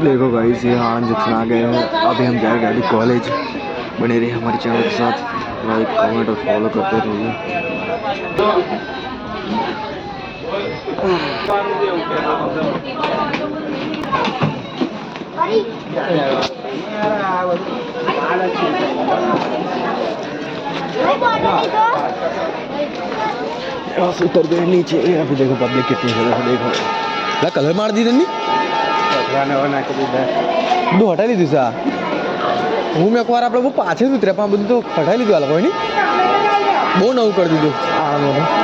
देखो गाइस ये आनंद जंक्शन आ गए हैं। अभी हम जाएंगे अभी कॉलेज। बने रहिए हमारे चैनल के साथ, लाइक कमेंट और फॉलो करते रहिए। यहाँ से उतर गए नीचे। अभी देखो पब्लिक कितनी है, देखो ला कलर मार दी नहीं બધું હટાવી લીધું છે। હું મેં એકવાર આપણે બહુ પાછળ ઉતર્યા પણ બધું તો હટાવી લીધું આ લોકોએ, બહુ નવું કરી દીધું આ લોકોને।